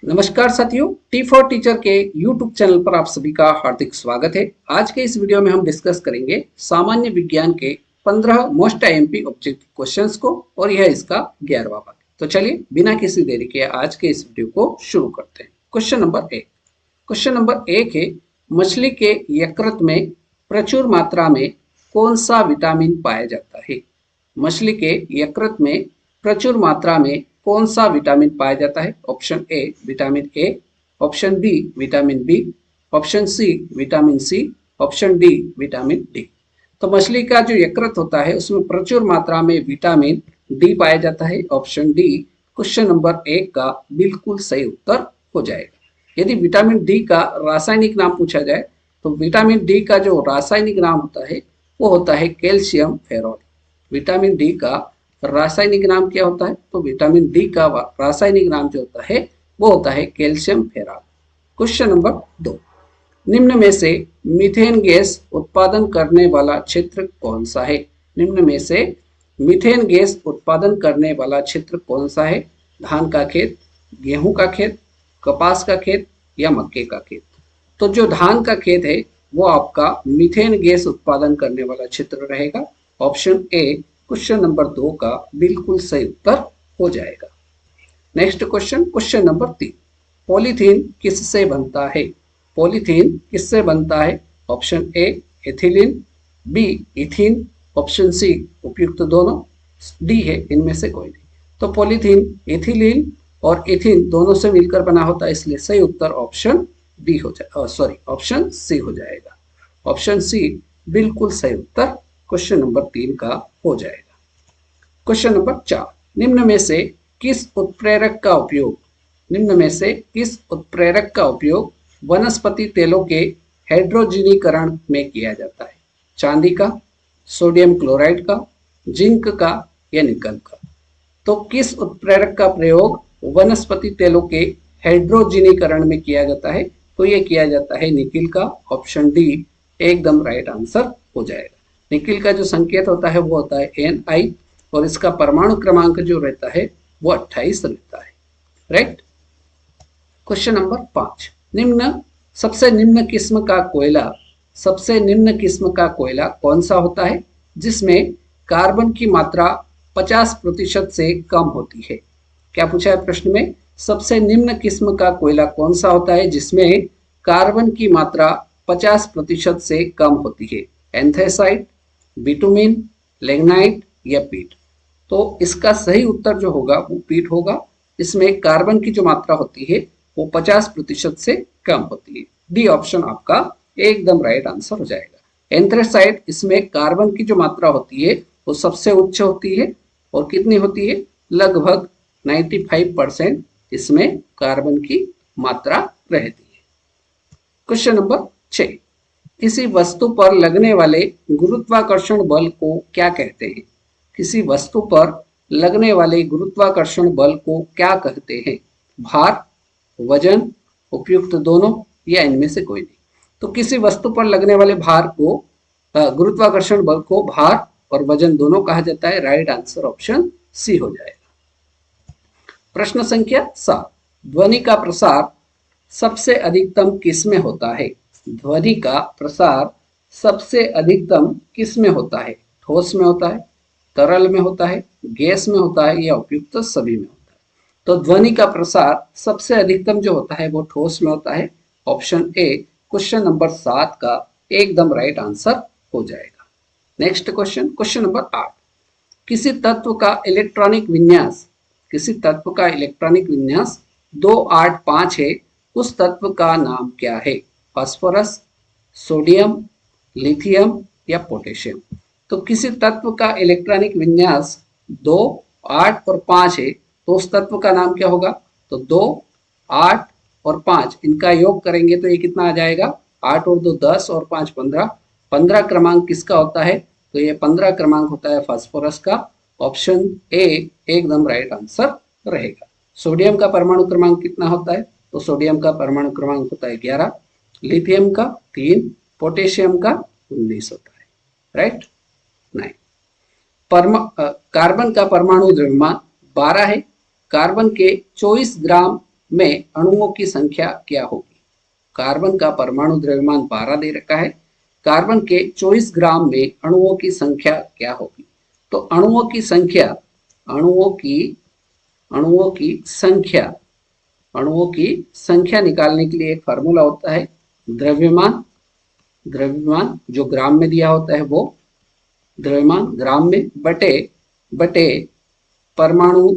नमस्कार साथियों, T for teacher के यूट्यूब चैनल पर आप सभी का हार्दिक स्वागत है। आज के इस वीडियो में हम डिस्कस करेंगे सामान्य विज्ञान के 15 मोस्ट आईएमपी ऑब्जेक्टिव क्वेश्चंस को और यह इसका 11वां भाग। तो चलिए बिना किसी देरी के आज के इस वीडियो को शुरू करते हैं। क्वेश्चन नंबर एक है, मछली के यकृत में प्रचुर मात्रा में कौन सा विटामिन पाया जाता है? मछली के यकृत में प्रचुर मात्रा में कौन सा विटामिन पाया जाता है? Option A vitamin A, option B vitamin B, option C vitamin C, option D vitamin D. तो मछली का जो यकृत होता है उसमें प्रचुर मात्रा में विटामिन डी पाया जाता है। ऑप्शन डी क्वेश्चन नंबर एक का बिल्कुल सही उत्तर हो जाएगा। यदि विटामिन डी का रासायनिक नाम पूछा जाए तो विटामिन डी का जो रासायनिक नाम होता है वो होता है कैल्शियम फेरॉल। विटामिन डी का रासायनिक नाम क्या होता है? तो विटामिन डी का रासायनिक नाम जो होता है वो होता है कैल्शियम फेरॉल। क्वेश्चन नंबर 2, निम्न में से मीथेन गैस उत्पादन करने वाला क्षेत्र कौन सा है? निम्न में से मीथेन गैस उत्पादन करने वाला क्षेत्र कौन सा है? धान का खेत, गेहूं का खेत, कपास का खेत या मक्के का खेत? तो जो धान का खेत है वो आपका मीथेन गैस उत्पादन करने वाला क्षेत्र रहेगा। ऑप्शन ए क्वेश्चन नंबर 2 का बिल्कुल सही उत्तर हो जाएगा। नेक्स्ट क्वेश्चन नंबर 3, पॉलीथीन किससे बनता है? पॉलीथीन किससे बनता है? Option A ethylene, B ethene, option C उपयुक्त दोनों, डी है इनमें से कोई नहीं। तो पॉलीथीन एथिलीन और इथीन दोनों से मिलकर बना होता है, इसलिए सही उत्तर ऑप्शन डी हो जाए ऑप्शन सी हो जाएगा। ऑप्शन सी बिल्कुल सही उत्तर क्वेश्चन नंबर 3 का हो जाएगा। क्वेश्चन नंबर 4, निम्न में से किस उत्प्रेरक का उपयोग वनस्पति तेलों के हाइड्रोजनीकरण में किया जाता है? चांदी का, सोडियम क्लोराइड का, जिंक का या निकल का? तो किस उत्प्रेरक का प्रयोग वनस्पति तेलों के हाइड्रोजनीकरण में किया जाता है? तो ये किया जाता है निकिल का। ऑप्शन डी एकदम राइट आंसर हो जाएगा। निकिल का जो संकेत होता है वो होता है Ni और इसका परमाणु क्रमांक जो रहता है वो 28 रहता है। राइट। क्वेश्चन नंबर 5, सबसे निम्न किस्म का कोयला कौन सा होता है जिसमें कार्बन की मात्रा 50% से कम होती है? क्या पूछा है प्रश्न में? सबसे निम्न किस्म का कोयला कौन सा होता है जिसमें कार्बन की मात्रा 50% से कम होती है? एंथ्रेसाइट, बिटुमिन, लिग्नाइट या पीट? तो इसका सही उत्तर जो होगा वो पीट होगा। इसमें कार्बन की जो मात्रा होती है वो 50% से कम होती है। डी ऑप्शन आपका एकदम राइट आंसर हो जाएगा। एंथ्रेसाइट, इसमें कार्बन की जो मात्रा होती है वो सबसे उच्च होती है और कितनी होती है? लगभग 95% इसमें कार्बन की मात्रा रहती है। क्वेश्चन नंबर 6, किसी वस्तु पर लगने वाले गुरुत्वाकर्षण बल को क्या कहते हैं? किसी वस्तु पर लगने वाले गुरुत्वाकर्षण बल को क्या कहते हैं? भार, वजन, उपयुक्त दोनों या इनमें से कोई नहीं? तो किसी वस्तु पर लगने वाले गुरुत्वाकर्षण बल को भार और वजन दोनों कहा जाता है। राइट आंसर ऑप्शन सी हो जाएगा। प्रश्न संख्या 7, ध्वनि का प्रसार सबसे अधिकतम किस में होता है? ध्वनि का प्रसार सबसे अधिकतम किस में होता है? ठोस में होता है, तरल में होता है, गैस में होता है या उपयुक्त सभी में होता है? तो ध्वनि का प्रसार सबसे अधिकतम जो होता है वो ठोस में होता है। ऑप्शन ए क्वेश्चन नंबर 7 का एकदम राइट आंसर हो जाएगा। नेक्स्ट क्वेश्चन नंबर 8, किसी तत्व का इलेक्ट्रॉनिक विन्यास 285 है, उस तत्व का नाम क्या है? फास्फोरस, सोडियम, लिथियम या पोटेशियम? तो किसी तत्व का इलेक्ट्रॉनिक विन्यास 2, 8 और 5 है तो उस तत्व का नाम क्या होगा? तो 2, 8 और 5 इनका योग करेंगे तो ये कितना आ जाएगा? 8 और 2 10 और 5 15। 15 क्रमांक किसका होता है? तो ये 15 क्रमांक होता है फास्फोरस का। ऑप्शन ए एकदम राइट आंसर रहेगा। सोडियम का परमाणु क्रमांक कितना होता है? तो सोडियम का परमाणु क्रमांक होता है 11, लिथियम का 3, पोटेशियम का 19 होता है। राइट। 9, कार्बन का परमाणु द्रव्यमान 12 है। कार्बन के 24 ग्राम में अणुओं की संख्या क्या होगी? कार्बन का परमाणु द्रव्यमान 12 दे रखा है, कार्बन के 24 ग्राम में अणुओं की संख्या क्या होगी? तो अणुओं की संख्या, अणुओं की अणुओं की संख्या अणुओं की संख्या निकालने के लिए एक फार्मूला होता है, द्रव्यमान, द्रव्यमान जो ग्राम में दिया होता है वो द्रव्यमान ग्राम में बटे बटे परमाणु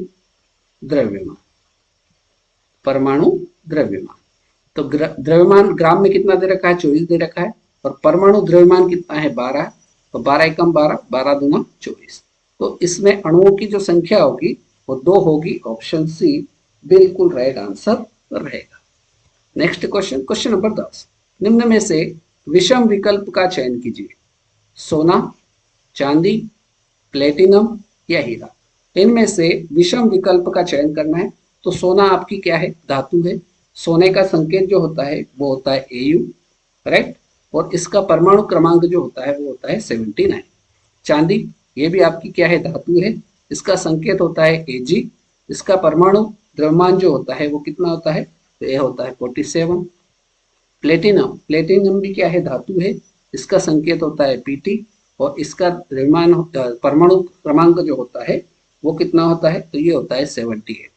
द्रव्यमान, परमाणु द्रव्यमान। तो द्रव्यमान ग्राम में कितना दे रखा है? 24 दे रखा है, और परमाणु द्रव्यमान कितना है? 12। तो 12 एकम 12, 12 दूना 24। तो इसमें अणुओं की जो संख्या होगी वो 2 होगी। ऑप्शन सी बिल्कुल राइट आंसर रहेगा। नेक्स्ट क्वेश्चन, क्वेश्चन नंबर 10, निम्न में से विषम विकल्प का चयन कीजिए। सोना, चांदी, प्लेटिनम या हीरा। इनमें से विषम विकल्प का चयन करना है। तो सोना आपकी क्या है? धातु है। सोने का संकेत जो होता है वो होता है Au, राइट, और इसका परमाणु क्रमांक जो होता है वो होता है 79। चांदी, ये भी आपकी क्या है? धातु है। इसका संकेत होता है Ag, इसका परमाणु द्रव्यमान जो होता है वो कितना होता है? तो ये होता है 47। प्लेटिनम, प्लेटिनम भी क्या है? धातु है। इसका संकेत होता है Pt, और इसका द्रव्यमान परमाणु क्रमांक जो होता है वो कितना होता है? तो ये होता है 78।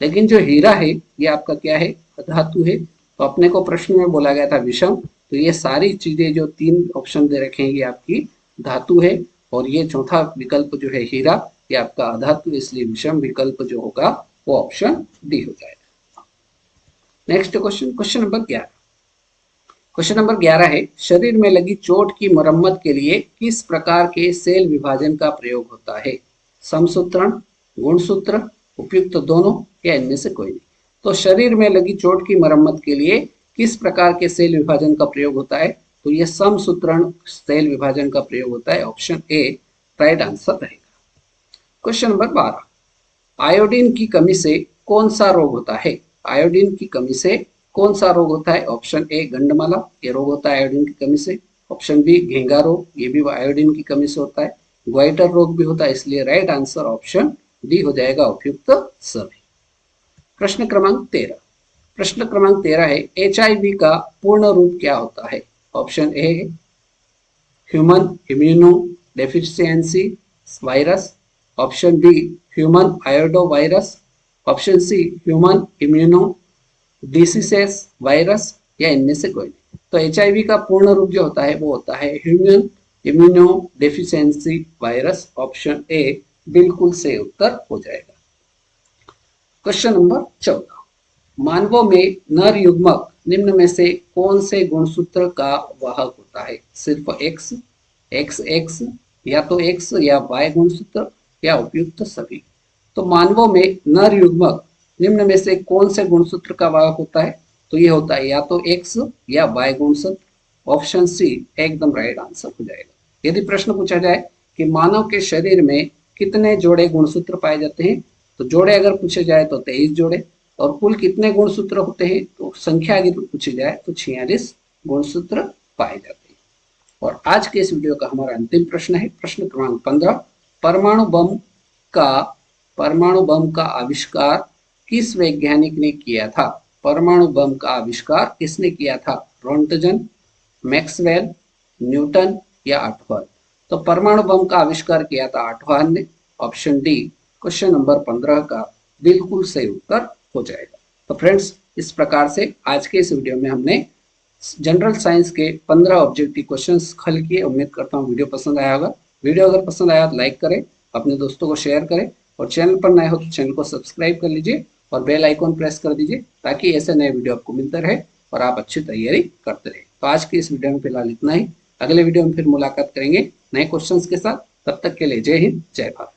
लेकिन जो हीरा है ये आपका क्या है? धातु है। तो अपने को प्रश्न में बोला गया था विषम, तो ये सारी चीजें जो 3 ऑप्शन दे रखे हैं ये आपकी धातु है, और ये चौथा विकल्प जो है हीरा ये आपका अधातु, इसलिए विषम विकल्प जो होगा वो ऑप्शन डी हो जाएगा। Next question, question number 11। Question number 11 है, शरीर में लगी चोट की मरम्मत के लिए किस प्रकार के सेल विभाजन का प्रयोग होता है? समसूत्रण, गुणसूत्र, उपयुक्त दोनों या इनमें से कोई नहीं। तो शरीर में लगी चोट की मरम्मत के लिए किस प्रकार के सेल विभाजन का प्रयोग होता है? तो ये समसूत्रण सेल विभाजन का प्रयोग होता है। ऑप्शन ए राइट आंसर रहेगा। क्वेश्चन नंबर 12, आयोडीन की कमी से कौन सा रोग होता है? आयोडीन की कमी से कौन सा रोग होता है? ऑप्शन ए गंडमाला, ये रोग होता है आयोडीन की कमी से। ऑप्शन बी घेंगा रोग, ये भी आयोडीन की कमी से होता है। ग्वाइटर रोग भी होता है, इसलिए राइट आंसर ऑप्शन डी हो जाएगा, उपयुक्त सभी। प्रश्न क्रमांक 13, प्रश्न क्रमांक 13 है, HIV का पूर्ण रूप क्या होता है? ऑप्शन ए है human immunodeficiency virus, option B human iodo virus, option C human immuno diseases virus, या इनमें से कोई नहीं। तो HIV का पूर्ण रूप जो होता है वो होता है human immunodeficiency virus. Option A बिल्कुल सही उत्तर हो जाएगा। क्वेश्चन नंबर 14, मानवों में नर युग्मक निम्न में से कौन से गुणसूत्र का वाहक होता है? सिर्फ X, XX, या तो X या Y गुणसूत्र, या उपयुक्त सभी। तो मानवों में नर युग्मक निम्न में से कौन से गुणसूत्र का वाहक होता है? तो ये होता है या तो X या Y गुणसूत्र। ऑप्शन सी एकदम राइट आंसर हो जाएगा। यदि प्रश्न पूछा जाए कि मानव के शरीर में कितने जोड़े गुणसूत्र पाए जाते हैं, तो जोड़े अगर पूछे जाए तो 23 जोड़े, और कुल कितने गुणसूत्र होते हैं तो संख्या अगर पूछी जाए तो 46 गुणसूत्र पाए जाते हैं। और आज के इस वीडियो का हमारा अंतिम प्रश्न है, प्रश्न क्रमांक 15, परमाणु बम का आविष्कार किस वैज्ञानिक ने किया था? परमाणु बम का आविष्कार किसने किया था? रोंटगन, मैक्सवेल, न्यूटन या आठवान? तो परमाणु बम का आविष्कार किया था आठवान ने। ऑप्शन डी क्वेश्चन नंबर 15 का बिल्कुल सही उत्तर हो जाएगा। तो फ्रेंड्स, इस प्रकार से आज के इस वीडियो में हमने जनरल साइंस के 15 ऑब्जेक्टिव क्वेश्चंस हल किए। उम्मीद करता हूँ वीडियो पसंद आया होगा। वीडियो अगर पसंद आया तो लाइक करें, अपने दोस्तों को शेयर करें, और चैनल पर नए हो तो चैनल को सब्सक्राइब कर लीजिए और बेल आइकॉन प्रेस कर दीजिए, ताकि ऐसे नए वीडियो आपको मिलते रहे और आप अच्छी तैयारी करते रहे। तो आज के इस वीडियो में फिलहाल इतना ही। अगले वीडियो में फिर मुलाकात करेंगे नए क्वेश्चंस के साथ। तब तक के लिए जय हिंद, जय भारत।